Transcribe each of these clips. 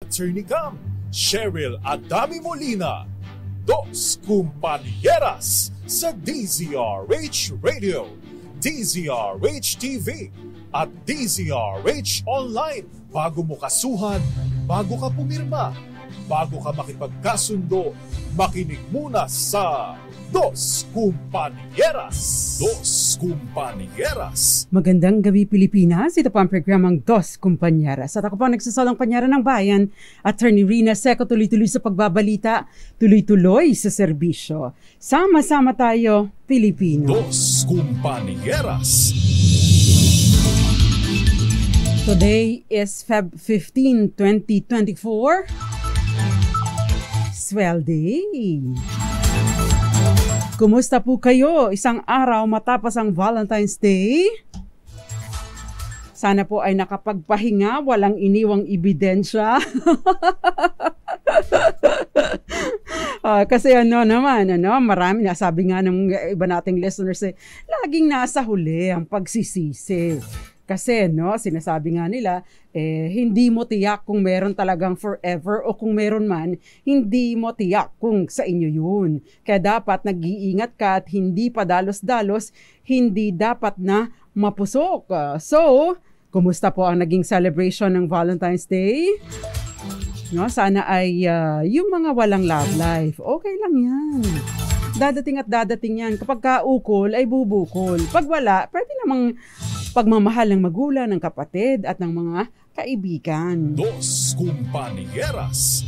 Attorney Cam, Cheryl Adami Molina, Dos Compañeras sa DZRH Radio, DZRH TV at DZRH Online. Bago mo kasuhan, bago ka pumirma, bago ka makipagkasundo, makinig muna sa Dos Compañeras. Dos Compañeras. Magandang gabi Pilipinas. Ito po ang programang Dos Compañeras. At ako po nagsasalang panyara ng bayan, Attorney Rina Seco, tuloy-tuloy sa pagbabalita, tuloy-tuloy sa serbisyo. Sama-sama tayo, Pilipino. Dos Compañeras. Today is Feb 15, 2024. Swell Day. Kumusta po kayo? Isang araw matapos ang Valentine's Day. Sana po ay nakapagpahinga, walang iniwang ebidensya. Kasi marami nasabi nga ng iba nating listeners laging nasa huli ang pagsisisi. Kasi sinasabi nga nila, hindi mo tiyak kung meron talagang forever o kung meron man, hindi mo tiyak kung sa inyo yun. Kaya dapat nag-iingat ka at hindi padalos-dalos, hindi dapat na mapusok. So, kumusta po ang naging celebration ng Valentine's Day? Sana ay yung mga walang love life, okay lang yan. Dadating at dadating yan. Kapag kaukol ay bubukol. Pag wala, pwede namang pagmamahal ng magulang, ng kapatid at ng mga kaibigan. Dos Compañeras.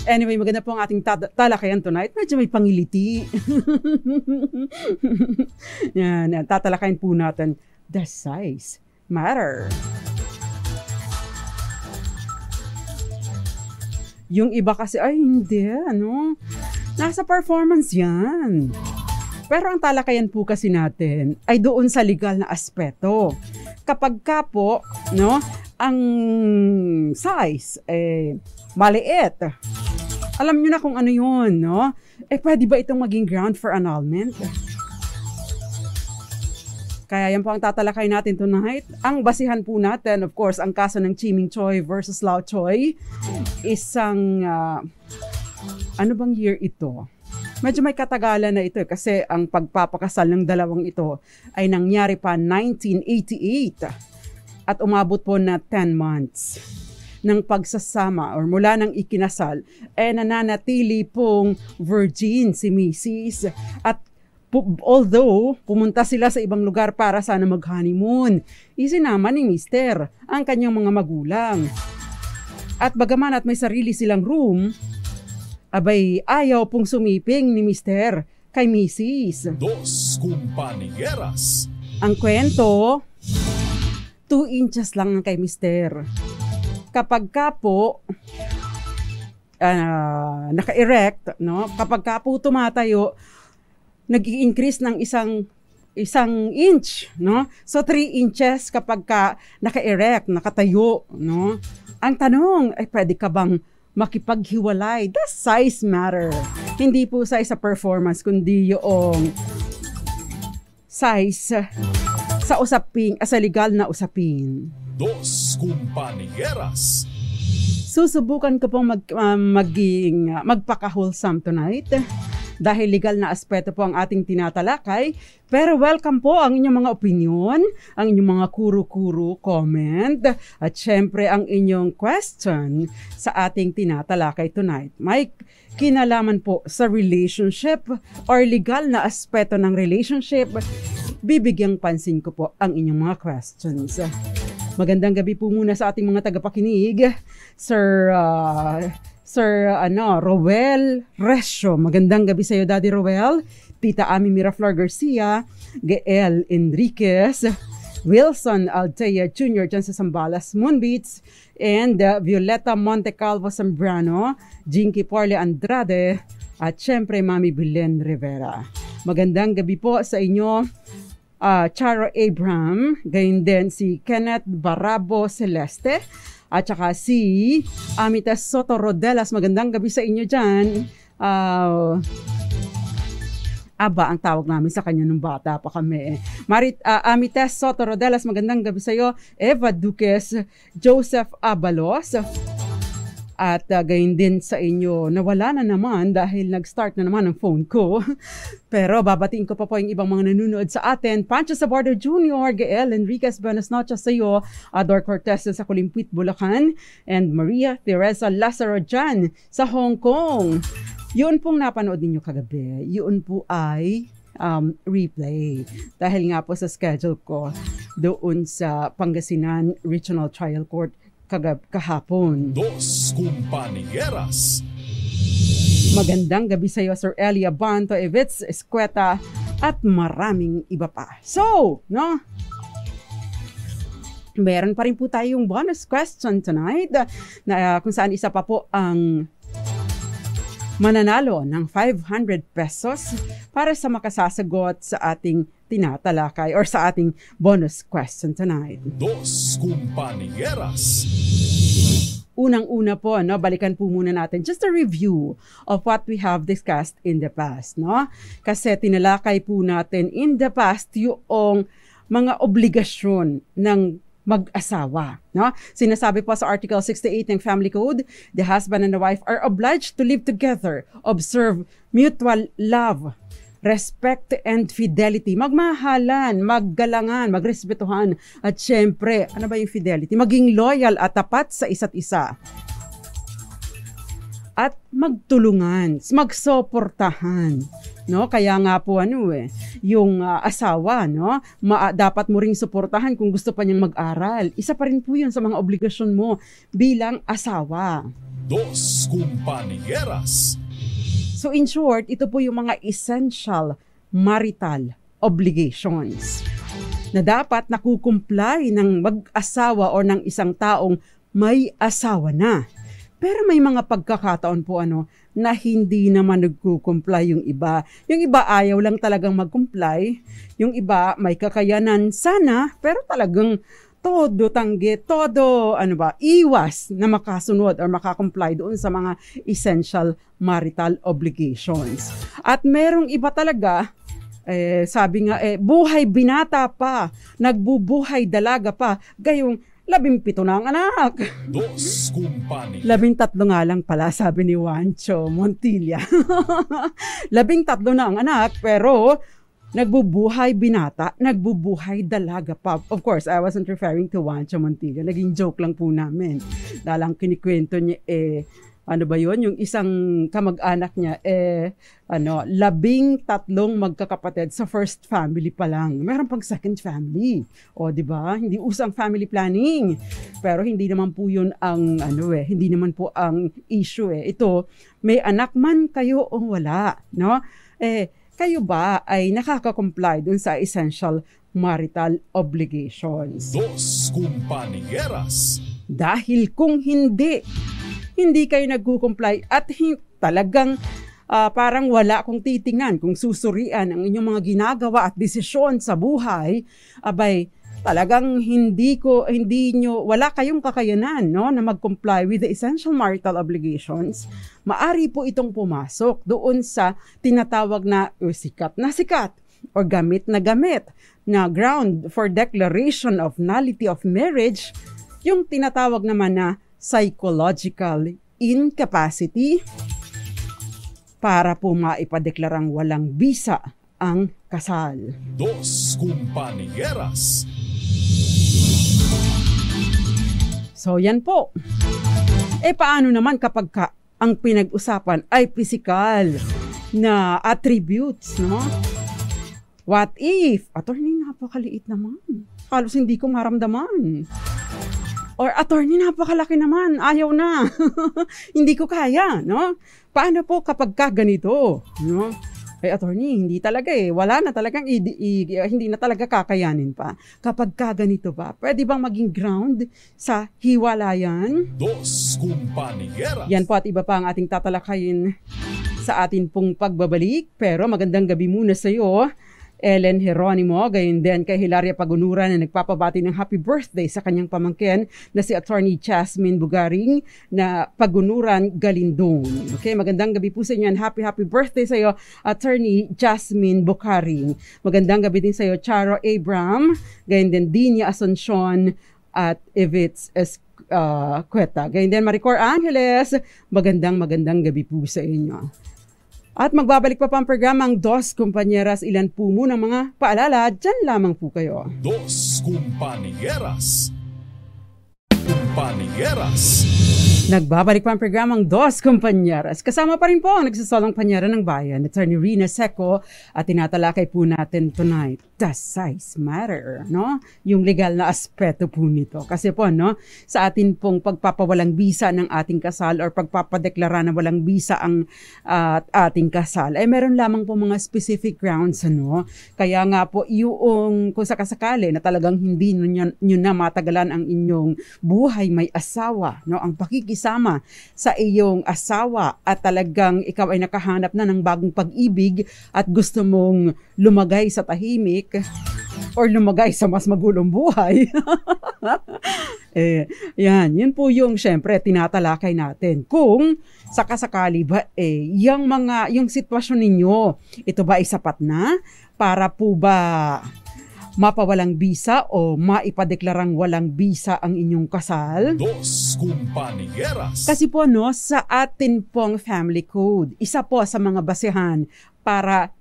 Anyway, maganda po ang ating talakayan tonight. Medyo may pangiliti. Yan, tatalakayin po natin, the size matter. Yung iba kasi, ay hindi, nasa performance yan. Pero ang talakayan po kasi natin ay doon sa legal na aspeto. Kapag ka po, ang size, maliit. Alam nyo na kung ano yun, pwede ba itong maging ground for annulment? Kaya yan po ang tatalakay natin tonight. Ang basihan po natin, of course, ang kaso ng Chiming Choi versus Lau Choi. Isang, ano bang year ito? Medyo may katagalan na ito kasi ang pagpapakasal ng dalawang ito ay nangyari pa 1988 at umabot po na 10 months ng pagsasama or mula nang ikinasal nananatili pong virgin si Mrs. At although pumunta sila sa ibang lugar para sana mag-honeymoon, isinama ni Mr. ang kanyang mga magulang. At bagaman at may sarili silang room, abay ayaw pong sumiping ni Mr. kay Mrs. Dos Compañeras. Ang kwento, 2 inches lang kay Mr. Kapag ka po naka-erect, kapag ka po tumatayo, nag-i-increase ng isang inch, So 3 inches kapag ka naka-erect, nakatayo, Ang tanong, pwede ka bang makipaghiwalay? The size matter. Hindi po size sa performance, kundi yung size sa usapin, sa legal na usapin. Dos Compañeras. Susubukan ko pong magpaka-wholesome tonight. Dahil legal na aspeto po ang ating tinatalakay. Pero welcome po ang inyong mga opinion, ang inyong mga kuro-kuro comment, at syempre ang inyong question sa ating tinatalakay tonight. May kinalaman po sa relationship or legal na aspeto ng relationship, bibigyang pansin ko po ang inyong mga questions. Magandang gabi po muna sa ating mga tagapakinig. Sir Roel Resyo. Magandang gabi sa iyo, Daddy Roel. Tita Ami Miraflor Garcia, Gael Enriquez, Wilson Altea Jr. dyan sa Zambales, Moonbeats, and Violeta Montecalvo Zambrano, Jinky Porle Andrade, at syempre Mami Belen Rivera. Magandang gabi po sa inyo, Charo Abraham, gayon din si Kenneth Barabo Celeste, at saka si Amitas Soto Rodelas. Magandang gabi sa inyo dyan. Aba, ang tawag namin sa kanya nung bata pa kami. Amites Soto Rodelas, magandang gabi sa iyo. Eva Duques, Joseph Abalos. At gayon din sa inyo, nawala na naman dahil nag-start na naman ang phone ko. Pero babatiin ko pa po yung ibang mga nanonood sa atin. Pancho Sabordo Jr., Gael Enriquez, buenas noches sa iyo. Ador Cortez sa Kulimpit, Bulacan. And Maria Teresa Lazaro dyan sa Hong Kong. Yun pong napanood ninyo kagabi, yun po ay replay. Dahil nga po sa schedule ko doon sa Pangasinan Regional Trial Court kahapon. Dos Compañeras. Magandang gabi sa iyo, Sir Elia Banto, Evitz Escueta, at maraming iba pa. So, no? Meron pa rin po tayong bonus question tonight na kung saan isa pa po ang mananalo ng 500 pesos para sa makasasagot sa ating tinatalakay or sa ating bonus question tonight. Dos Compañeras. Unang-una po, no, balikan po muna natin just a review of what we have discussed in the past, no? Kasi tinalakay po natin in the past yung mga obligasyon ng mag-asawa, no? Sinasabi po sa Article 68 ng Family Code, the husband and the wife are obliged to live together, observe mutual love, respect and fidelity. Magmahalan, maggalangan, magrespetuhan, at syempre, ano ba yung fidelity? Maging loyal at tapat sa isa't isa. At magtulungan, magsuportahan. No, kaya nga po yung asawa, no, dapat mo ring suportahan kung gusto pa niyang mag-aral. Isa pa rin po 'yun sa mga obligasyon mo bilang asawa. Dos Compañeras. So in short, ito po yung mga essential marital obligations na dapat nakukumply ng mag-asawa o ng isang taong may asawa na. Pero may mga pagkakataon po na hindi naman nagkukumply yung iba. Yung iba ayaw lang talagang mag-comply. Yung iba may kakayanan sana, pero talagang todo tanggi, todo iwas na makasunod or makakomply doon sa mga essential marital obligations. At merong iba talaga, sabi nga, buhay binata pa, nagbubuhay dalaga pa, gayong 17 na ang anak. Dos Compañeras. 13 nga lang pala, sabi ni Juancho Montilla. 13 na ang anak, pero nagbubuhay binata, nagbubuhay dalaga pa. Of course, I wasn't referring to Juancho Montilla. Naging joke lang po namin. Dalang kinikwento niya, yung isang kamag-anak niya, 13 magkakapatid sa first family pa lang. Meron pang second family. O, di ba? Hindi usang family planning. Pero hindi naman po yun ang, hindi naman po ang issue Ito, may anak man kayo o wala, no? Kayo ba ay nakaka-comply dun sa essential marital obligations? Dos Compañeras. Dahil kung hindi kayo nagko-comply at talagang parang wala kung titingnan, kung susurian ang inyong mga ginagawa at desisyon sa buhay, abay, talagang wala kayong kakayanan, no, na mag-comply with the essential marital obligations, maari po itong pumasok doon sa tinatawag na sikat o gamit na ground for declaration of nullity of marriage, yung tinatawag naman na psychological incapacity para po maipadeklarang walang bisa ang kasal. Dos Compañeras. So yan po. Paano naman kapag ang pinag-usapan ay physical na attributes, no? What if, attorney, napakaliit naman. Halos hindi ko maramdaman. Or attorney, napakalaki naman, ayaw na. Hindi ko kaya, no? Paano po kapag ganito, no? Attorney, hindi talaga wala na talagang hindi na talaga kakayanin pa. Kapag ganito ba, pwede bang maging ground sa hiwalayan? Dos Compañeras. Yan po at iba pa ang ating tatalakayin sa atin pong pagbabalik. Pero magandang gabi muna sa iyo. Ellen Geronimo, gayon din kay Hilaria Pagunuran na nagpapabati ng happy birthday sa kanyang pamangkin na si Attorney Jasmine Bugaring na Pagunuran Galindong. Okay, magandang gabi po sa inyo and happy birthday sa iyo, Attorney Jasmine Bugaring. Magandang gabi din sa iyo, Charo Abram, gayon din Dinya Asuncion at Evitz Cueta. Gayon din Maricor Angeles, magandang gabi po sa inyo. At magbabalik pa ang programang Dos Compañeras. Ilan po muna mga paalala, dyan lamang po kayo. Dos Compañeras. Compañeras. Nagbabalik pa ang programang Dos Compañeras. Kasama pa rin po ang nagsasalang panyera ng bayan, Attorney Rina Seco, at tinatalakay po natin tonight, does size matter? No? Yung legal na aspeto po nito. Kasi po, no, sa atin pong pagpapawalang bisa ng ating kasal or pagpapadeklara na walang bisa ang ating kasal, ay meron lamang po mga specific grounds. Ano? Kaya nga po, yung kung sakasakali na talagang hindi nyo na matagalan ang inyong buhay, may asawa, no, ang pakikisama sa iyong asawa at talagang ikaw ay nakahanap na ng bagong pag-ibig at gusto mong lumagay sa tahimik or lumagay sa mas magulong buhay. Yun po yung syempre tinatalakay natin. Kung sakasakali ba yung sitwasyon ninyo, ito ba ay sapat na para po ba mapawalang bisa o maipadeklarang walang bisa ang inyong kasal? Dos Compañeras. Kasi po no, sa atin pong family code, isa po sa mga basehan para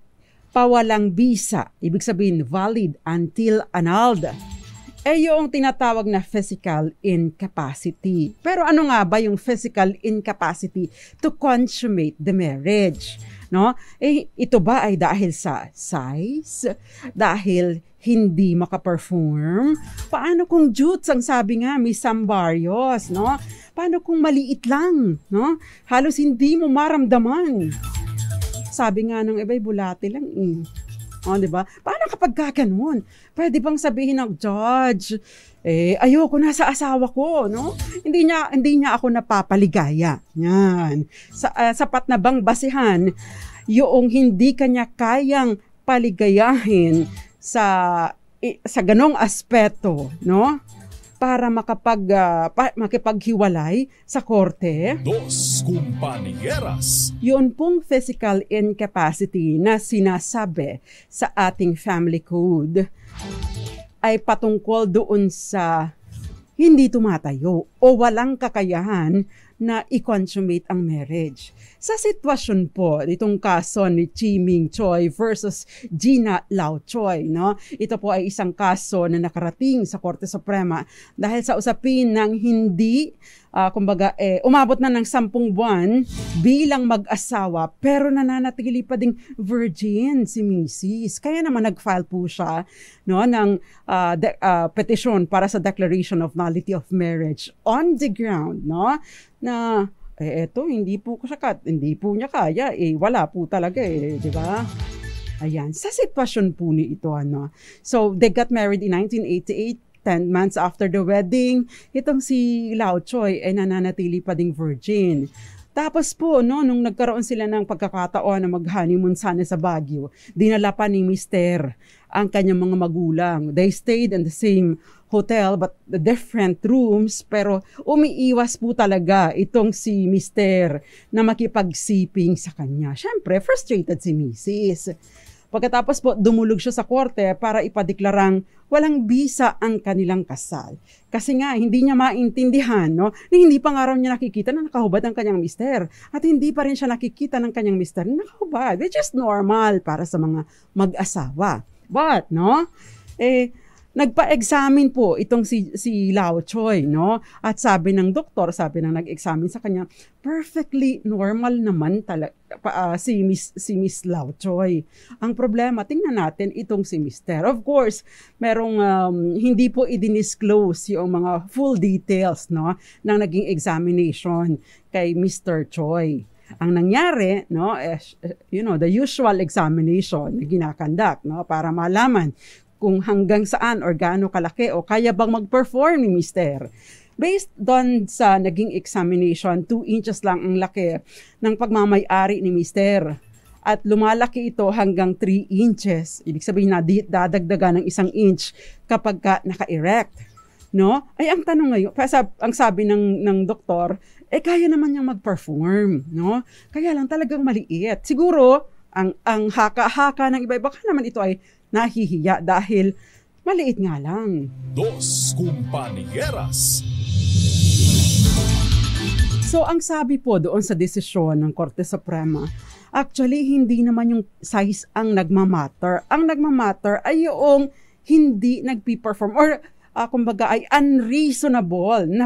pawalang bisa, ibig sabihin valid until annulled, yung tinatawag na physical incapacity. Pero ano nga ba yung physical incapacity to consummate the marriage? No? Ito ba ay dahil sa size? Dahil hindi makaperform? Paano kung jutes ang sabi nga, Miss Sambarios, no? Paano kung maliit lang, no? Halos hindi mo maramdaman. Sabi nga ng iba'y bulate lang O, di ba? Paano kapag gano'n? Pwede bang sabihin ng judge, ayoko na sa asawa ko, no? Hindi niya ako napapaligaya. Yan. Sapat na bang basihan yung hindi kanya kayang paligayahin sa ganong aspeto, no? Para makipaghiwalay sa korte. Dos Compañeras. Yun pong physical incapacity na sinasabi sa ating family code ay patungkol doon sa hindi tumatayo o walang kakayahan na i-consummate ang marriage. Sa sitwasyon po, itong kaso ni Chiming Choi versus Gina Lau Choi, no? Ito po ay isang kaso na nakarating sa Korte Suprema dahil sa usapin ng hindi, umabot na ng 10 buwan bilang mag-asawa pero nananatili pa ding virgin si Mrs. Kaya naman nag-file po siya, no, ng petition para sa declaration of nullity of marriage on the ground, no, na eto hindi po niya kaya, wala po talaga di ba? Ayan, sa sitwasyon po ni ito, ano. So they got married in 1988. 10 months after the wedding, itong si Lau Choi ay nananatili pa ding virgin. Tapos po, no, nung nagkaroon sila ng pagkakataon na mag-honeymoon sana sa Baguio, dinala pa ni Mister ang kanyang mga magulang. They stayed in the same hotel but the different rooms, pero umiiwas po talaga itong si Mister na makipagsiping sa kanya. Siyempre, frustrated si Mrs. Pagkatapos po, dumulog siya sa korte para ipadeklarang walang bisa ang kanilang kasal. Kasi nga, hindi niya maintindihan, no? Hindi pa nga raw niya nakikita na nakahubad ang kanyang mister. At hindi pa rin siya nakikita ng kanyang mister na nakahubad. Which is normal para sa mga mag-asawa. But, no? Nagpa-examine po itong si Lau Choi, no? At sabi ng doktor, sabi ng nag-examine sa kanya, perfectly normal naman talaga si Miss Lau Choi. Ang problema, tingnan natin itong si Mister. Of course, merong hindi po i-disclose yung mga full details, no, ng naging examination kay Mr. Choi. Ang nangyari, no, the usual examination na ginakandak, no, para malaman kung hanggang saan or gaano kalaki o kaya bang mag-perform ni Mister. Based doon sa naging examination, 2 inches lang ang laki ng pagmamay-ari ni Mister. at lumalaki ito hanggang 3 inches. Ibig sabihin na dadagdagan ng 1 inch kapag naka-erect. No? Ay ang tanong ngayon, ang sabi ng doktor, kaya naman niyang mag-perform, no? Kaya lang talagang maliit. Siguro ang haka-haka ng iba, baka naman ito ay nahihiya dahil maliit nga lang. Dos Compañeras. So ang sabi po doon sa desisyon ng Korte Suprema, actually hindi naman yung size ang nagmamatter. Ang nagmamatter ay yung hindi nagpi-perform or kumbaga ay unreasonable na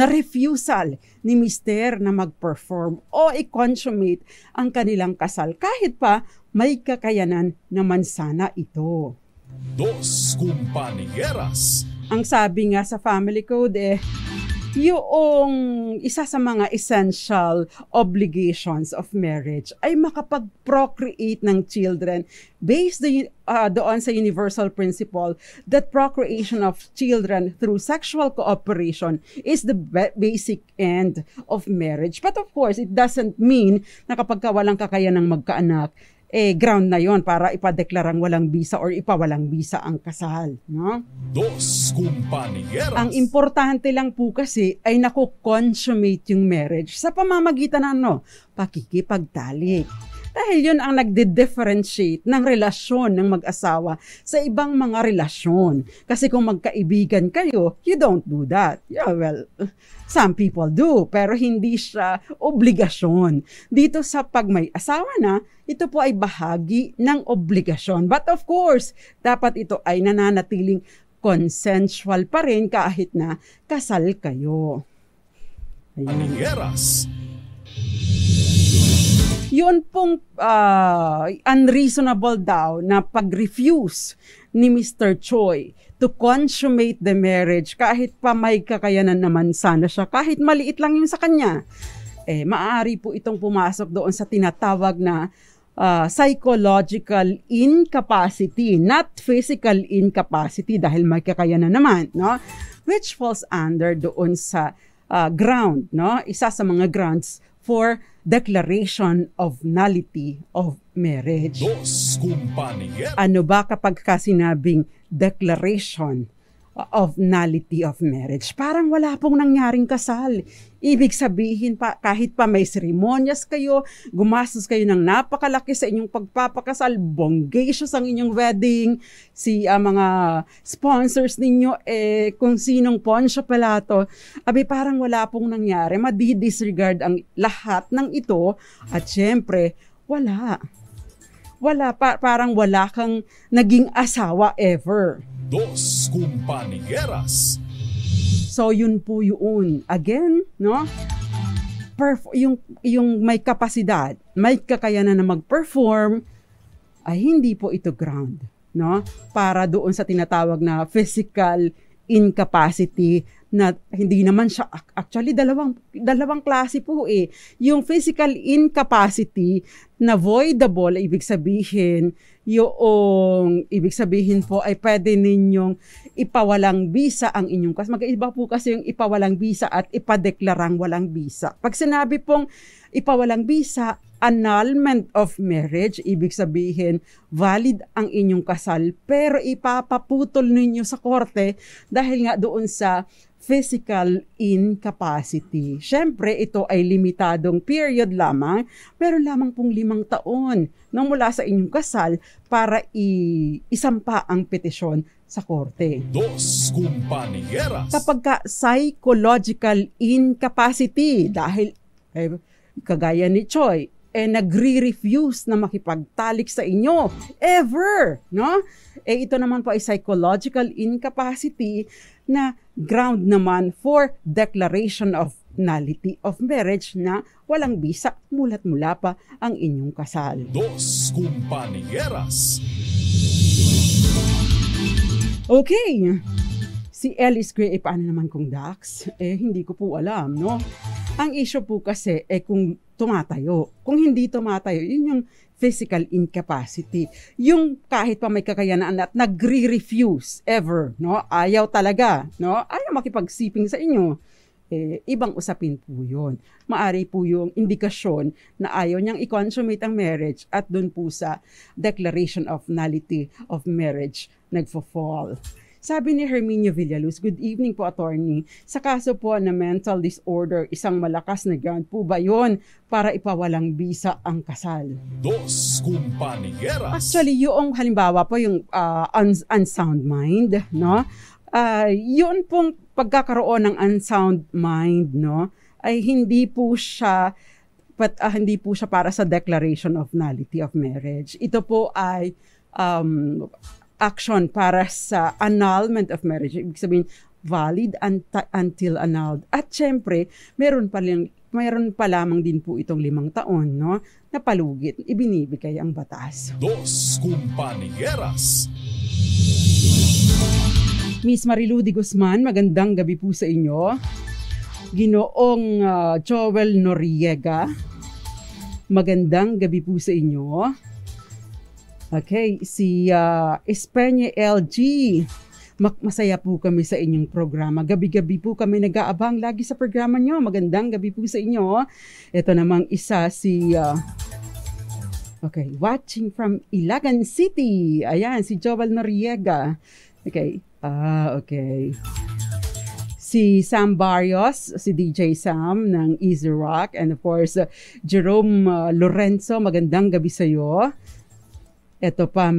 refusal ni Mister na mag-perform o i-consummate ang kanilang kasal kahit pa may kakayanan naman sana ito. Dos Compañeras. Ang sabi nga sa family code yung isa sa mga essential obligations of marriage ay makapag-procreate ng children based doon sa universal principle that procreation of children through sexual cooperation is the basic end of marriage. But of course, it doesn't mean na kapag walang kakayanang magkaanak, ground na yon para ipadeklarang walang bisa or ipawalang bisa ang kasal. No? Dos Compañeras. Ang importante lang po kasi ay nakukonsummate yung marriage sa pamamagitan ng pakikipagtalik. Dahil yun ang nagde-differentiate ng relasyon ng mag-asawa sa ibang mga relasyon. Kasi kung magkaibigan kayo, you don't do that. Yeah, well, some people do, pero hindi siya obligasyon. Dito sa pag may asawa na, ito po ay bahagi ng obligasyon. But of course, dapat ito ay nananatiling consensual pa rin kahit na kasal kayo. Ayan. Compañeras. Yun pong unreasonable daw na pag-refuse ni Mr. Choi to consummate the marriage kahit pa may kakayanan naman sana siya, kahit maliit lang yun sa kanya. Maaari po itong pumasok doon sa tinatawag na psychological incapacity, not physical incapacity dahil may kakayanan naman, no? Which falls under doon sa ground, no? Isa sa mga grounds for declaration of nullity of marriage. Dos Compañeras. Ano ba kapag sinabing declaration of nullity of marriage? Parang wala pong nangyaring kasal. Ibig sabihin pa, kahit pa may seremonyas kayo, gumastos kayo ng napakalaki sa inyong pagpapakasal, bonggacious ang inyong wedding, mga sponsors ninyo, kung sinong Poncio Pilato, parang wala pong nangyari. Madi-disregard ang lahat ng ito at syempre, wala. Parang wala kang naging asawa ever. Dos Compañeras. So yun po yun. Again, no? Yung may kapasidad, may kakayanan na mag-perform, ay hindi po ito ground, no? Para doon sa tinatawag na physical incapacity na hindi naman siya actually dalawang klase po Yung physical incapacity na voidable, ibig sabihin po ay pwede ninyong ipawalang bisa ang inyong kasal. Mag-iba po kasi yung ipawalang bisa at ipadeklarang walang bisa. Pag sinabi pong ipawalang bisa, annulment of marriage, ibig sabihin valid ang inyong kasal pero ipapaputol ninyo sa korte dahil nga doon sa physical incapacity. Siyempre, ito ay limitadong period lamang, pero lamang pong 5 taon nang mula sa inyong kasal para isampa ang petisyon sa korte. Dos Compañeras. Kapag ka psychological incapacity, dahil kagaya ni Choi, nagre-refuse na makipagtalik sa inyo ever, no? Ito naman po ay psychological incapacity na ground naman for declaration of nullity of marriage na walang bisa, mulat mula pa ang inyong kasal. Dos Compañeras. Okay. Si Ellis Gray, paano naman kung Dax? Hindi ko po alam, no? Ang issue po kasi, kung tumatayo. Kung hindi tumatayo, yun yung physical incapacity. Yung kahit pa may kakayanan at nagre-refuse ever, no? Ayaw talaga, no? Ayaw makipagsiping sa inyo. ibang usapin po yun. Maari po yung indikasyon na ayaw niyang i-consummate ang marriage at dun po sa declaration of nullity of marriage nagfo-fall. Sabi ni Herminio Villaluz, good evening po, attorney. Sa kaso po na mental disorder, isang malakas na ground po ba yun para ipawalang bisa ang kasal? Dos Compañeras. Actually, yung halimbawa po yung unsound mind, no? Yun pong pagkakaroon ng unsound mind, no, ay hindi po siya para sa declaration of nullity of marriage. Ito po ay action para sa annulment of marriage. Ibig sabihin, valid until annulled. At syempre, meron pa lamang din po itong 5 taon, no, na palugit, ibinibigay ang batas. Dos Compañeras. Miss Marilu de Guzman, magandang gabi po sa inyo. Ginoong Joel Noriega, magandang gabi po sa inyo. Okay, si Espeña LG, masaya po kami sa inyong programa. Gabi-gabi po kami nag-aabang lagi sa programa nyo. Magandang gabi po sa inyo. Ito namang isa si... watching from Ilagan City. Ayan, si Joel Noriega. Okay. Okay. Si Sam Barrios, si DJ Sam ng Easy Rock, and of course, Jerome Lorenzo, magandang gabi sa iyo. Ito pa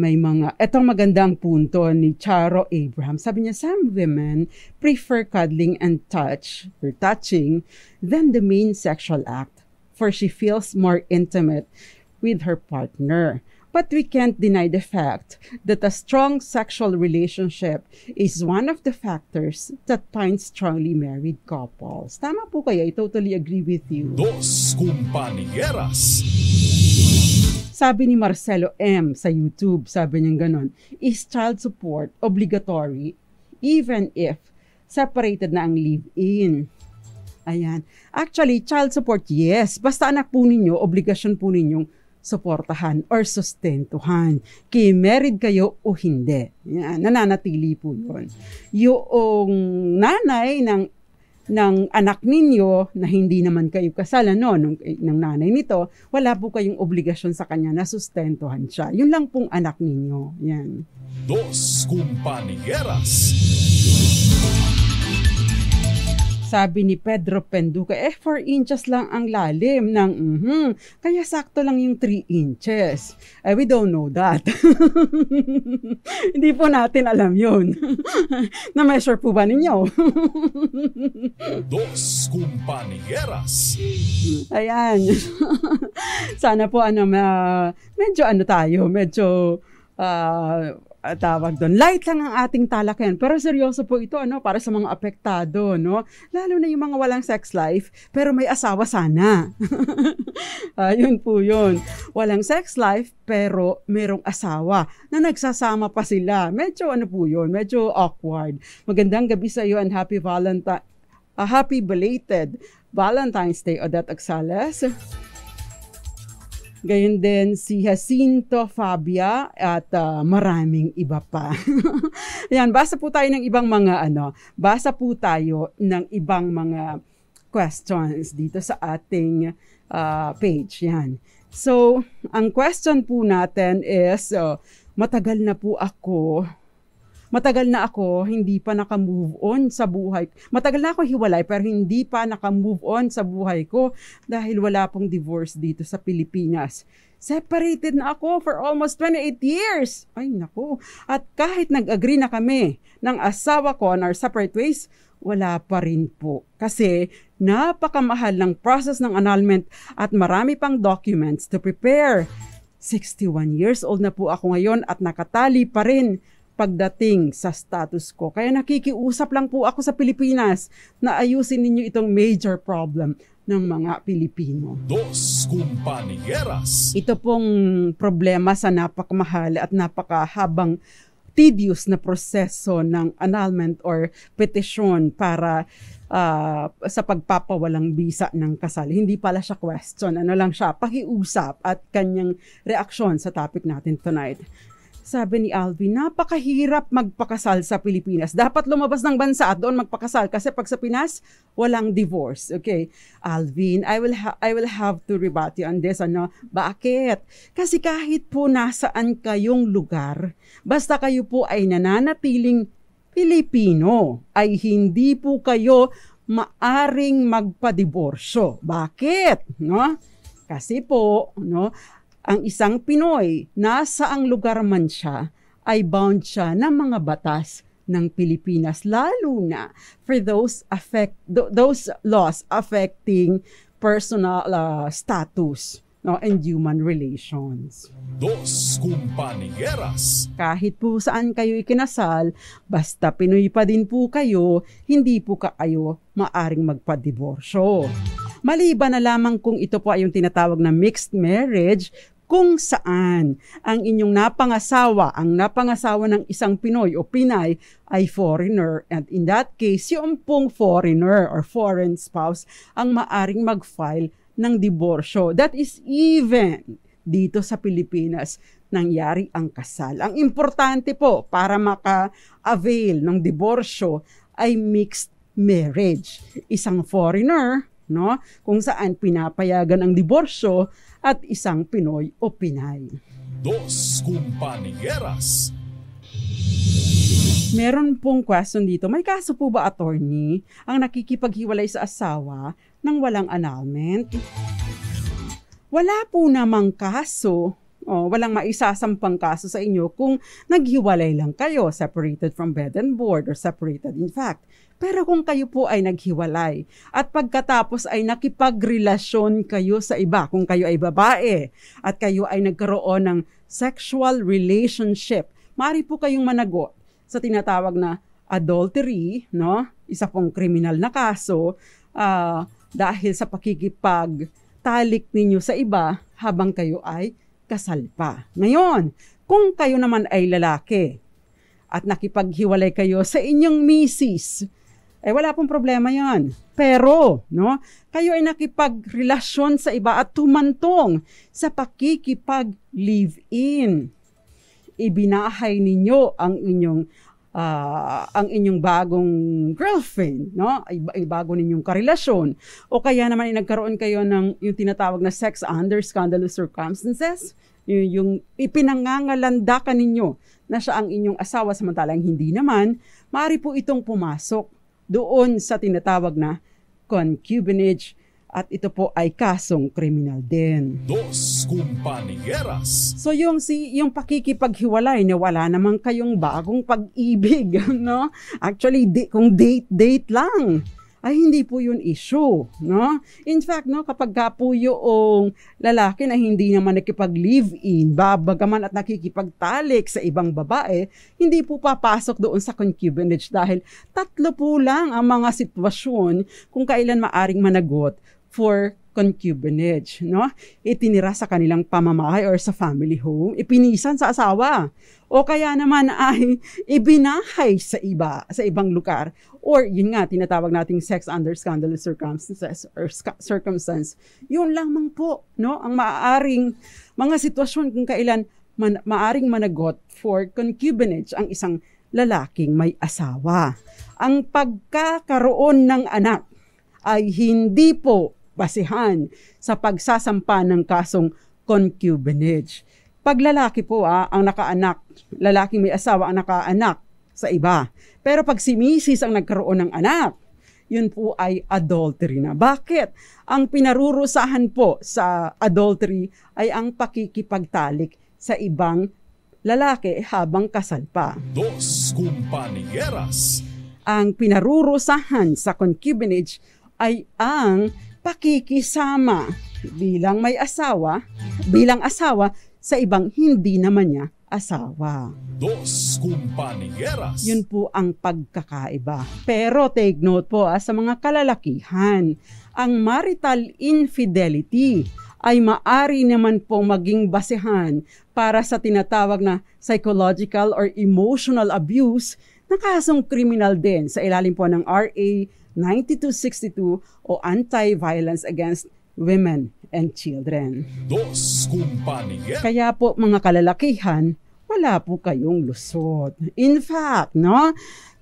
etong magandang punto ni Charo Abraham. Sabi niya, some women prefer cuddling and touching than the main sexual act, for she feels more intimate with her partner. But we can't deny the fact that a strong sexual relationship is one of the factors that binds strongly married couples. Tama po kayo, I totally agree with you. Dos Compañeras. Sabi ni Marcelo M. sa YouTube, sabi niya ganon, is child support obligatory even if separated na ang live-in? Ayan. Actually, child support, yes. Basta anak po ninyo, obligasyon po ninyong suportahan or sustentuhan. Kaya married kayo o hindi. Yan, nananatili po yun. Yung nanay ng anak ninyo na hindi naman kayo kasal, ng nanay nito, wala po kayong obligasyon sa kanya na sustentuhan siya. Yun lang pong anak ninyo. Yan. Dos Compañeras. Sabi ni Pedro Penduca, 4 inches lang ang lalim ng kaya sakto lang yung 3 inches. We don't know that. Hindi po natin alam yun. Na-measure po ba ninyo? Dos Compañeras. Ayan. Sana po medyo tawag doon. Light lang ang ating talakayan. Pero seryoso po ito, para sa mga apektado, no? Lalo na yung mga walang sex life, pero may asawa sana. Yun po yun. Walang sex life, pero merong asawa na nagsasama pa sila. Medyo po yun, medyo awkward. Magandang gabi sa iyo and happy belated Valentine's Day, Odette Axales. Gayon din si Jacinto Fabia at maraming iba pa. Yan, basa po tayo ng ibang mga questions dito sa ating page. Yan. So, ang question po natin is, matagal na ako hindi pa naka-move on sa buhay. Matagal na ako hiwalay pero hindi pa naka-move on sa buhay ko dahil wala pong divorce dito sa Pilipinas. Separated na ako for almost 28 years. Ay naku. At kahit nag-agree na kami ng asawa ko on our separate ways, wala pa rin po. Kasi napakamahal ng process ng annulment at marami pang documents to prepare. 61 years old na po ako ngayon at nakatali pa rin pagdating sa status ko. Kaya nakikiusap lang po ako sa Pilipinas na ayusin ninyo itong major problem ng mga Pilipino. Dos Compañeras. Ito pong problema sa napakamahal at napakahabang tedious na proseso ng annulment or petisyon para sa pagpapawalang bisa ng kasal. Hindi pala siya question. Ano lang siya, pakiusap at kanyang reaksyon sa topic natin tonight. Sabi ni Alvin, napakahirap magpakasal sa Pilipinas. Dapat lumabas ng bansa at doon magpakasal kasi pag sa Pinas, walang divorce. Okay, Alvin, I will have to rebut you on this. Ano? Bakit? Kasi kahit po nasaan kayong lugar, basta kayo po ay nananatiling Pilipino, ay hindi po kayo maaring magpadiborsyo. Bakit? No? Kasi po, no, ang isang Pinoy, nasa ang lugar man siya, ay bound siya ng mga batas ng Pilipinas, lalo na for those laws affecting personal status, no, and human relations. Dos Compañeras. Kahit po saan kayo ikinasal, basta Pinoy pa din po kayo, hindi po kayo maaring magpadiborsyo. Maliban na lamang kung ito po ay yung tinatawag na mixed marriage, kung saan ang inyong napangasawa ng isang Pinoy o Pinay ay foreigner, and in that case, yung pong foreigner or foreign spouse ang maaring mag-file ng diborsyo. That is even dito sa Pilipinas nangyari ang kasal. Ang importante po para maka-avail ng diborsyo ay mixed marriage. Isang foreigner, no, kung saan pinapayagan ang diborsyo, at isang Pinoy o Pinay. Dos Compañeras. Meron pong question dito. May kaso po ba, attorney, ang nakikipaghiwalay sa asawa ng walang annulment? Wala po namang kaso. Walang maisasampang kaso sa inyo kung naghiwalay lang kayo, separated from bed and board, or separated in fact. Pero kung kayo po ay naghiwalay at pagkatapos ay nakipagrelasyon kayo sa iba, kung kayo ay babae at kayo ay nagkaroon ng sexual relationship, maaari po kayong managot sa tinatawag na adultery, no? Isa pong kriminal na kaso dahil sa pakikipagtalik ninyo sa iba habang kayo ay kasal pa. Ngayon, kung kayo naman ay lalaki at nakipaghiwalay kayo sa inyong misis, wala pong problema yan. Pero, no, kayo ay nakipagrelasyon sa iba at tumantong sa pakikipag-live-in. Ibinahay ninyo ang inyong bagong girlfriend, no? Ay bago ninyong karelasyon. O kaya naman ay nagkaroon kayo ng yung tinatawag na sex under scandalous circumstances, yung ipinangangalandakan ninyo na siya ang inyong asawa samantalang hindi naman, maaari po itong pumasok doon sa tinatawag na concubinage at ito po ay kasong kriminal din. Dos Compañeras. So yung pakikipaghiwalay na wala naman kayong bagong pag-ibig, no? Actually, kung date lang, ay hindi po yun issue, no? In fact, no, kapag ka po yung lalaki na hindi naman nakipag-live-in, bagaman at nakikipagtalik sa ibang babae, hindi po papasok doon sa concubinage dahil tatlo po lang ang mga sitwasyon kung kailan maaring managot for concubinage, no? Itinira sa kanilang pamamahay or sa family home, ipinisan sa asawa, o kaya naman ay ibinahay sa ibang lugar, or yun nga, tinatawag nating sex under scandalous circumstances or circumstance. Yun lamang po, no? Ang maaaring mga sitwasyon kung kailan maaring managot for concubinage ang isang lalaking may asawa. Ang pagkakaroon ng anak ay hindi po basihan sa pagsasampa ng kasong concubinage. Pag lalaki po ang nakaanak, lalaking may asawa ang nakaanak sa iba. Pero pag si misis ang nagkaroon ng anak, yun po ay adultery na. Bakit? Ang pinarurusahan po sa adultery ay ang pakikipagtalik sa ibang lalaki habang kasal pa. Dos Compañeras. Ang pinarurusahan sa concubinage ay ang pakikisama bilang asawa sa ibang hindi naman niya asawa. Dos Compañeras. Yun po ang pagkakaiba. Pero take note po sa mga kalalakihan, ang marital infidelity ay maari naman pong maging basehan para sa tinatawag na psychological or emotional abuse na kasong kriminal din sa ilalim po ng RA 9262 o Anti-Violence Against Women and Children. Dos Compañeras. Kaya po mga kalalakihan, wala po kayong lusot. In fact, no,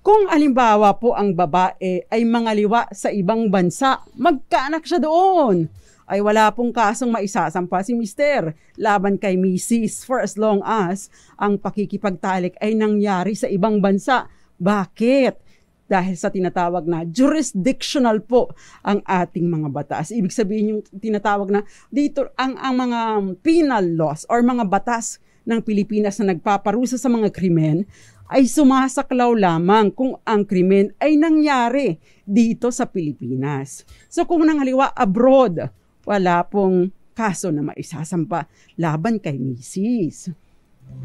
kung alimbawa po ang babae ay mangaliwa sa ibang bansa, magkaanak siya doon, ay wala pong kasong maisasampa si Mister laban kay Mrs. for as long as ang pakikipagtalik ay nangyari sa ibang bansa. Bakit? Dahil sa tinatawag na jurisdictional po ang ating mga batas. Ibig sabihin yung tinatawag na dito ang mga penal laws or mga batas ng Pilipinas na nagpaparusa sa mga krimen ay sumasaklaw lamang kung ang krimen ay nangyari dito sa Pilipinas. So kung nangaliwa abroad, wala pong kaso na maisasampa laban kay Mrs.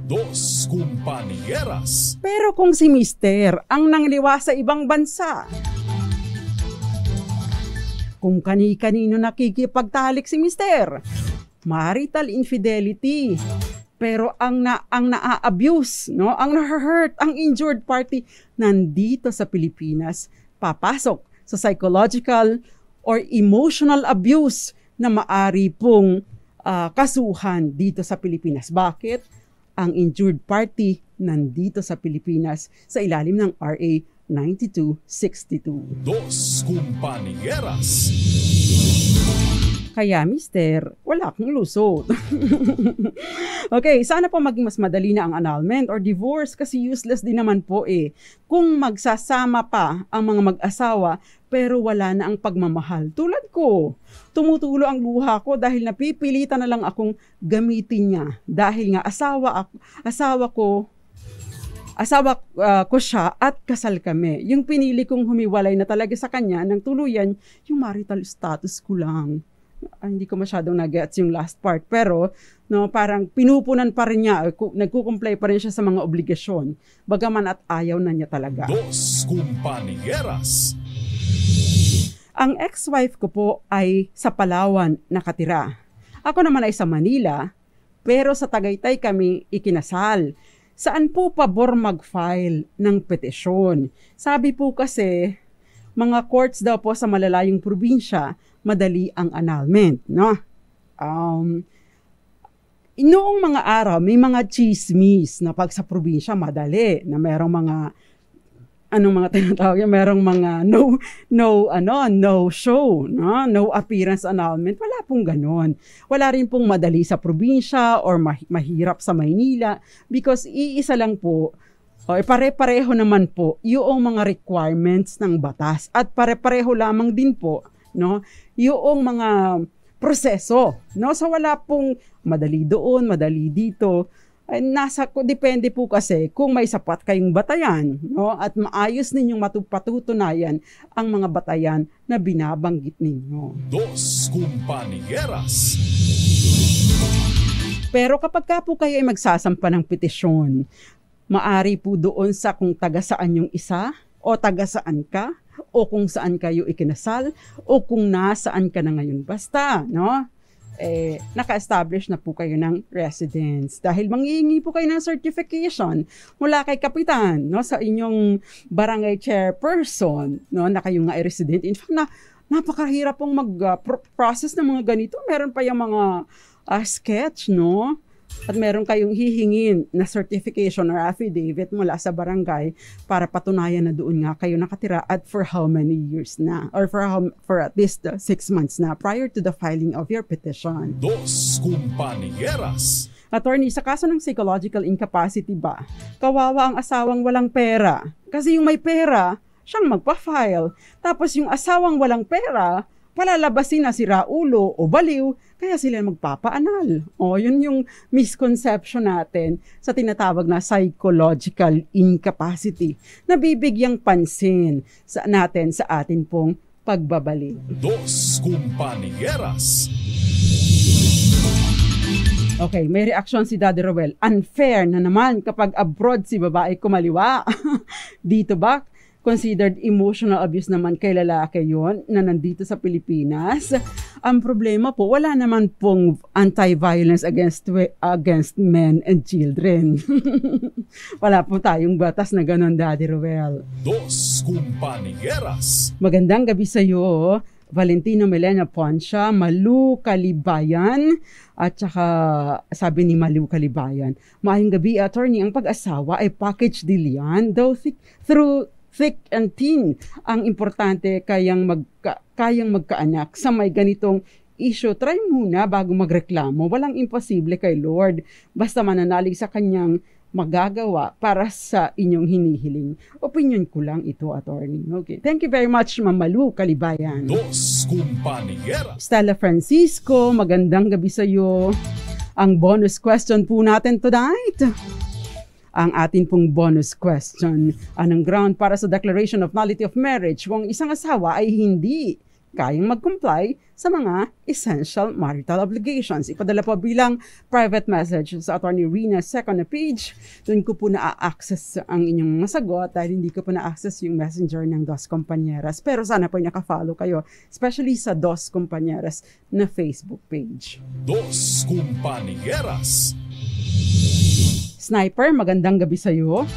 Dos Compañeras. Pero kung si Mister ang nangliwa sa ibang bansa, kung kani-kanino nakikipagtalik si Mister, marital infidelity. Pero ang na-abuse, no, ang na-hurt, ang injured party nandito sa Pilipinas, papasok sa psychological or emotional abuse na maari pong kasuhan dito sa Pilipinas. Bakit? Ang injured party nandito sa Pilipinas sa ilalim ng RA 9262. Dos Compañeras. Kaya, Mister, wala kang lusot. Okay, sana po maging mas madali na ang annulment or divorce kasi useless din naman po eh. Kung magsasama pa ang mga mag-asawa pero wala na ang pagmamahal. Tulad ko, tumutulo ang luha ko dahil napipilitan na lang akong gamitin niya. Dahil nga asawa ko siya at kasal kami. Yung pinili kong humiwalay na talaga sa kanya ng tuluyan, yung marital status ko lang. Hindi ko masyadong nag-gets yung last part. Pero, no, parang pinupunan pa rin niya, nagkukumplay pa rin siya sa mga obligasyon. Bagaman at ayaw na niya talaga. Dos Compañeras. Ang ex-wife ko po ay sa Palawan nakatira. Ako naman ay sa Manila, pero sa Tagaytay kami ikinasal. Saan po pabor mag-file ng petisyon? Sabi po kasi, mga courts daw po sa malalayong probinsya, madali ang annulment, no? Noong mga araw, may mga chismis na pag sa probinsya madali, na merong mga tinatawag, merong mga no show, no appearance annulment. Wala pong ganon. Wala rin pong madali sa probinsya or mahirap sa Maynila because iisa lang po. Pare-pareho naman po yung mga requirements ng batas at pare-pareho lamang din po, no, yung mga proseso, no? So wala pong madali doon, madali dito. Depende po kasi kung may sapat kayong batayan, no, at maayos ninyong patutunayan ang mga batayan na binabanggit ninyo. Dos Compañeras. Pero kapag po kayo ay magsasampa ng petisyon, maari po doon sa kung taga saan yung isa, o taga saan ka, o kung saan kayo ikinasal, o kung nasaan ka na ngayon. Basta, no? Naka-establish na po kayo ng residence. Dahil manghihingi po kayo ng certification mula kay kapitan, no? Sa inyong barangay chairperson, no? Na kayo nga ay resident. In fact, napakahirap pong mag-process ng mga ganito. Meron pa yung mga sketch, no? At meron kayong hihingin na certification or affidavit mula sa barangay para patunayan na doon nga kayo nakatira at for how many years na or for at least 6 months na prior to the filing of your petition. Dos Compañeras. Attorney, sa kaso ng psychological incapacity ba, kawawa ang asawang walang pera. Kasi yung may pera, siyang magpa-file. Tapos yung asawang walang pera, palalabasin na si Raulo o baliw, kaya sila magpapaanal. Yun yung misconception natin sa tinatawag na psychological incapacity na bibigyang pansin natin sa atin pong pagbabalik. Dos Compañeras. Okay, may reaksyon si Daddy Roel. Unfair na naman kapag abroad si babae kumaliwa. Dito ba? Considered emotional abuse naman kay lalaki yon na nandito sa Pilipinas. Ang problema po, wala naman pong anti-violence against men and children. Wala po tayong batas na ganon, Daddy Roel. Dos Compañeras. Magandang gabi sa iyo. Valentino Melena Poncia, Malu Kalibayan, at saka sabi ni Malu Kalibayan, maayong gabi, attorney, ang pag-asawa ay package deal yan, though through thick and thin. Ang importante kayang magkaanak sa may ganitong issue. Try muna bago magreklamo. Walang imposible kay Lord. Basta mananalig sa kanyang magagawa para sa inyong hinihiling. Opinion ko lang ito, attorney. Okay. Thank you very much, Ma'am Malu Kalibayan. Dos Compañeras. Stella Francisco, magandang gabi sa iyo. Ang bonus question po natin tonight. Ang atin pong bonus question. Anong ground para sa declaration of nullity of marriage kung isang asawa ay hindi kayang mag-comply sa mga essential marital obligations? Ipadala po bilang private message sa Attorney Rina second na page. Doon ko po na-access ang inyong masagot dahil hindi ko po na-access yung messenger ng Dos Compañeras. Pero sana po naka-follow kayo, especially sa Dos Compañeras na Facebook page. Dos Compañeras. Sniper, magandang gabi sa iyo.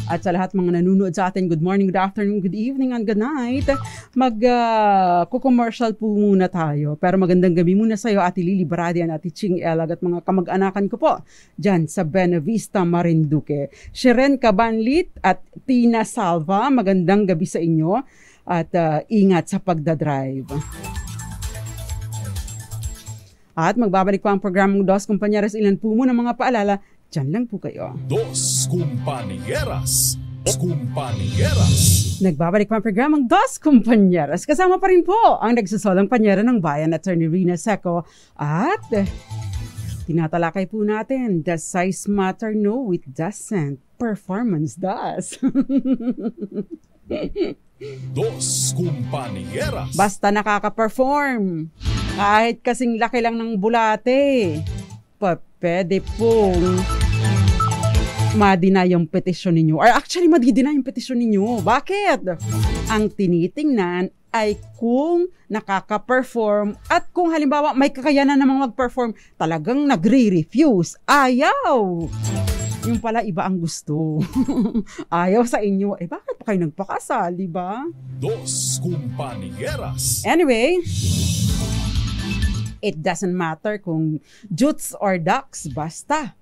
At sa lahat mga nanonood sa atin, good morning, good afternoon, good evening, and good night. Mag-commercial po muna tayo. Pero magandang gabi muna sa iyo, Ate Lily Baradian, Ate Ching Elag, at mga kamag-anakan ko po dyan sa Benavista, Marinduque. Sheren Cabanlit at Tina Salva, magandang gabi sa inyo. At ingat sa pagdadrive. At magbabalik pa ang programang Dos Compañeras. Ilan po muna mga paalala. Diyan lang po kayo. Dos Compañeras. Dos Compañeras. Nagbabalik pa ang programang Dos Compañeras. Kasama pa rin po ang nagsasolang panyera ng bayan, Attorney Rina Seco. At tinatalakay po natin, does size matter? No, it doesn't. Performance does. Dos Compañeras. Basta nakaka-perform. Kahit kasing laki lang ng bulate. Pwede pong ma-deny yung petisyon ninyo. Or actually, ma-deny yung petisyon ninyo. Bakit? Ang tinitingnan ay kung nakaka-perform at kung halimbawa may kakayanan namang mag-perform, talagang nagre-refuse. Ayaw! Yung pala, iba ang gusto. Ayaw sa inyo. Bakit pa kayo nagpakasal, di ba? Dos Compañeras. Anyway, it doesn't matter kung jutes or ducks, basta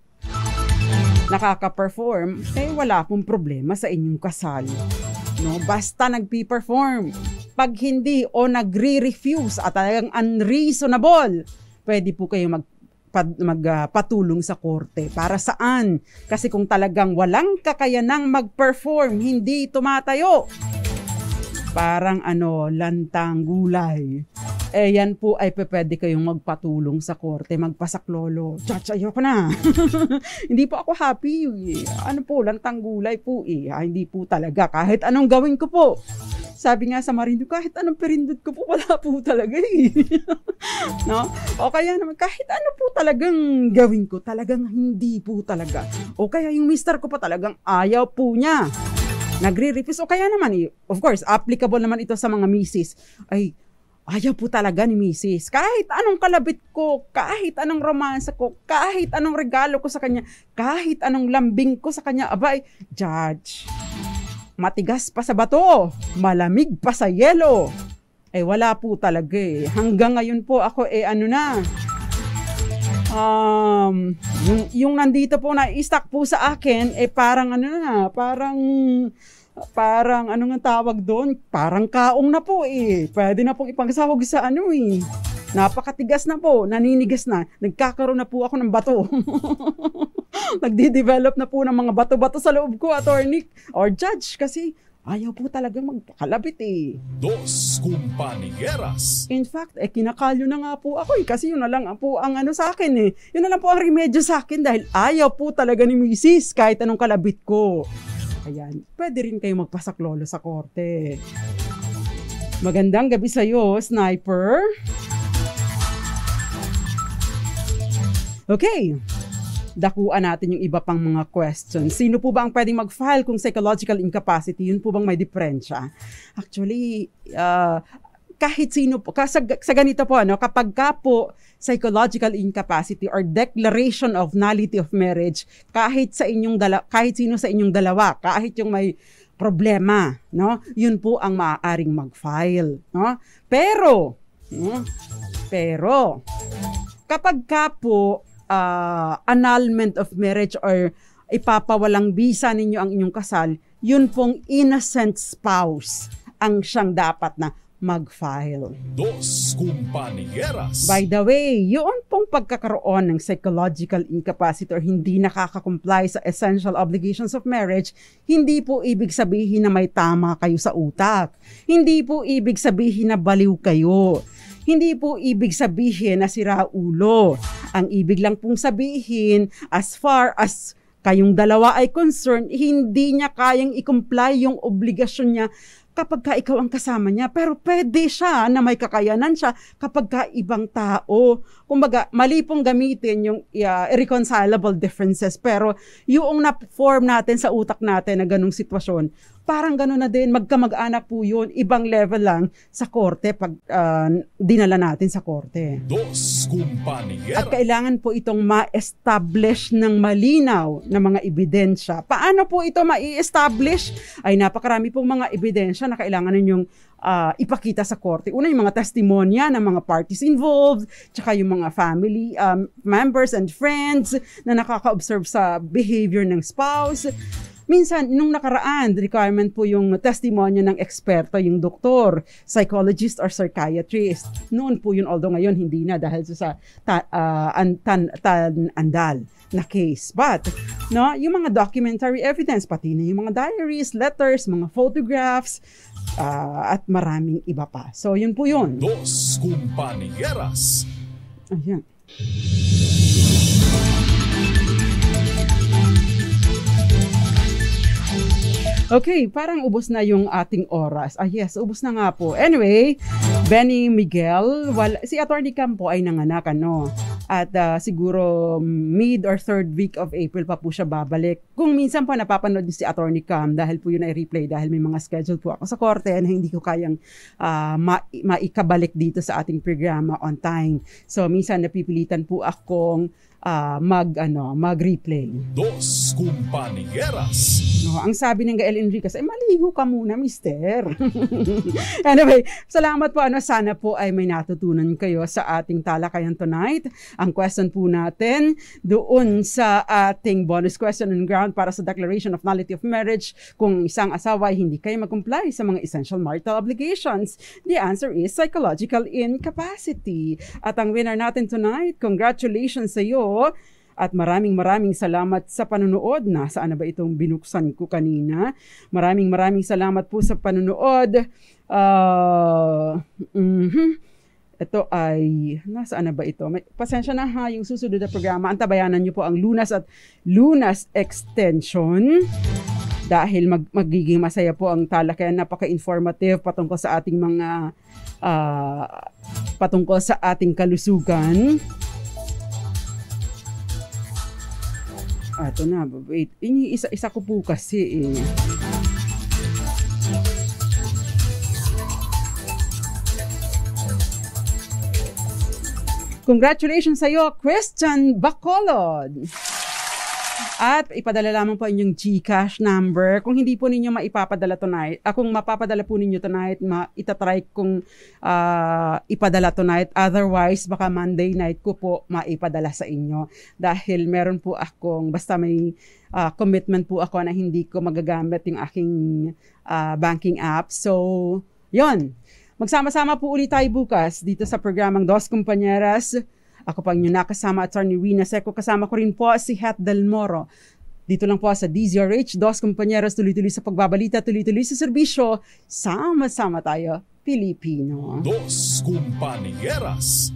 nakaka-perform, wala pong problema sa inyong kasal. No? Basta nagpi-perform. Pag hindi o nagre-refuse at talagang unreasonable, pwede po kayo magpatulong sa korte. Para saan? Kasi kung talagang walang kakayanang mag-perform, hindi tumatayo, parang lantang gulay. Yan po ay pwede kayong magpatulong sa korte, magpasaklolo. Ayoko na. Hindi po ako happy. Lantang gulay po hindi po talaga. Kahit anong gawin ko po. Sabi nga sa Marindo, kahit anong perindot ko po, wala po talaga No? O kaya naman, kahit ano po talagang gawin ko, talagang hindi po talaga. O kaya yung mister ko pa talagang ayaw po niya. Nagre-refuse. O kaya naman, of course, applicable naman ito sa mga misis. Ayaw po talaga ni misis. Kahit anong kalabit ko, kahit anong romansa ko, kahit anong regalo ko sa kanya, kahit anong lambing ko sa kanya, judge, matigas pa sa bato, malamig pa sa yelo. Wala po talaga Hanggang ngayon po ako, yung nandito po na i-stack po sa akin, parang parang nga tawag doon? Parang kaong na po Pwede na pong ipangsahog sa Napakatigas na po, naninigas na. Nagkakaroon na po ako ng bato. Nagde-develop na po ng mga bato-bato sa loob ko, attorney or judge, kasi ayaw po talaga magkalabit Dos Compañeras. In fact, kinakalyo na nga po ako kasi yun na lang po ang sa akin Yun na lang po ang remedyo sa akin dahil ayaw po talaga ni misis kahit anong kalabit ko. Ayan, pwede rin kayo magpasaklolo sa korte. Magandang gabi sa iyo, Sniper. Okay, dakuan natin yung iba pang mga questions. Sino po ba ang pwedeng mag-file kung psychological incapacity? Yun po bang may diferensya? Actually, kahit sino po, sa ganito po, kapag ka po psychological incapacity or declaration of nullity of marriage, kahit sino sa inyong dalawa, kahit yung may problema, no? Yun po ang maaaring mag-file, no? Pero kapag ka po annulment of marriage or ipapawalang bisa ninyo ang inyong kasal, yun pong innocent spouse ang siyang dapat na mag-file. Dos Compañeras. By the way, yun pong pagkakaroon ng psychological incapacity or hindi nakaka-comply sa essential obligations of marriage, hindi po ibig sabihin na may tama kayo sa utak. Hindi po ibig sabihin na baliw kayo. Hindi po ibig sabihin na sira ulo. Ang ibig lang pong sabihin, as far as kayong dalawa ay concerned, hindi niya kayang i-comply yung obligasyon niya kapag ka ikaw ang kasama niya. Pero pwede siya na may kakayanan siya kapag ka ibang tao. Kumbaga, mali pong gamitin yung irreconcilable differences. Pero yung na-form natin sa utak natin na ganung sitwasyon, parang gano'n na din, magkamag-anak po yun, ibang level lang sa korte pag dinala natin sa korte. Dos Compañeras. At kailangan po itong ma-establish ng malinaw na mga ebidensya. Paano po ito ma-establish? Ay napakarami pong mga ebidensya na kailangan ninyong ipakita sa korte. Una, yung mga testimonya ng mga parties involved, tsaka yung mga family members and friends na nakaka-observe sa behavior ng spouse. Minsan, nung nakaraan, requirement po yung testimonya ng eksperto, yung doktor, psychologist or psychiatrist. Noon po yun, although ngayon hindi na dahil sa andal na case. But, no, yung mga documentary evidence, pati na yung mga diaries, letters, mga photographs, at maraming iba pa. So, yun po yun. Dos Compañeras. Ayan. Okay, parang ubos na yung ating oras. Yes, ubos na nga po. Anyway, Benny Miguel, si Attorney Campo ay nanganak, ano? At siguro mid or third week of April pa po siya babalik. Kung minsan pa napapanood niyo si Attorney Cam, dahil po yun ay replay, dahil may mga schedule po ako sa korte na hindi ko kayang maikabalik dito sa ating programa on time. So, minsan napipilitan po akong mag-replay. Dos Compañeras. No, ang sabi ng Gael Enriquez ay maligo ka muna, mister. Anyway, salamat po. Sana po ay may natutunan kayo sa ating talakayan tonight. Ang question po natin doon sa ating bonus question on ground para sa Declaration of Nullity of Marriage, kung isang asawa ay hindi kayo mag-comply sa mga essential marital obligations, the answer is psychological incapacity. At ang winner natin tonight, congratulations sa iyo. At maraming salamat sa panonood. Nasaan na ba itong binuksan ko kanina? Maraming salamat po sa panonood. Ito ay, nasaan na ba ito? Pasensya na ha, yung susunod na programa. Antabayanan nyo po ang Lunas at Lunas Extension. Dahil magiging masaya po ang talakayan, napaka-informative patungkol sa ating mga, patungkol sa ating kalusugan. Ito na, wait. Isa ko po kasi eh. Congratulations sa iyo, Christian Bacolod. At ipadala lamang po inyong GCash number. Kung hindi po ninyo maipapadala tonight, kung mapapadala po ninyo tonight, itatry kong ipadala tonight. Otherwise, baka Monday night ko po maipadala sa inyo. Dahil meron po akong, basta may commitment po ako na hindi ko magagamit yung aking banking app. So, yon. Magsama-sama po ulit tayo bukas dito sa programang Dos Compañeras. Ako pa inyong nakasama, Attorney Rina Seco. Kasama ko rin po si Het Del Moro. Dito lang po sa DZRH, Dos Compañeras, tuloy-tuloy sa pagbabalita, tuloy-tuloy sa serbisyo. Sama-sama tayo, Pilipino. Dos Compañeras.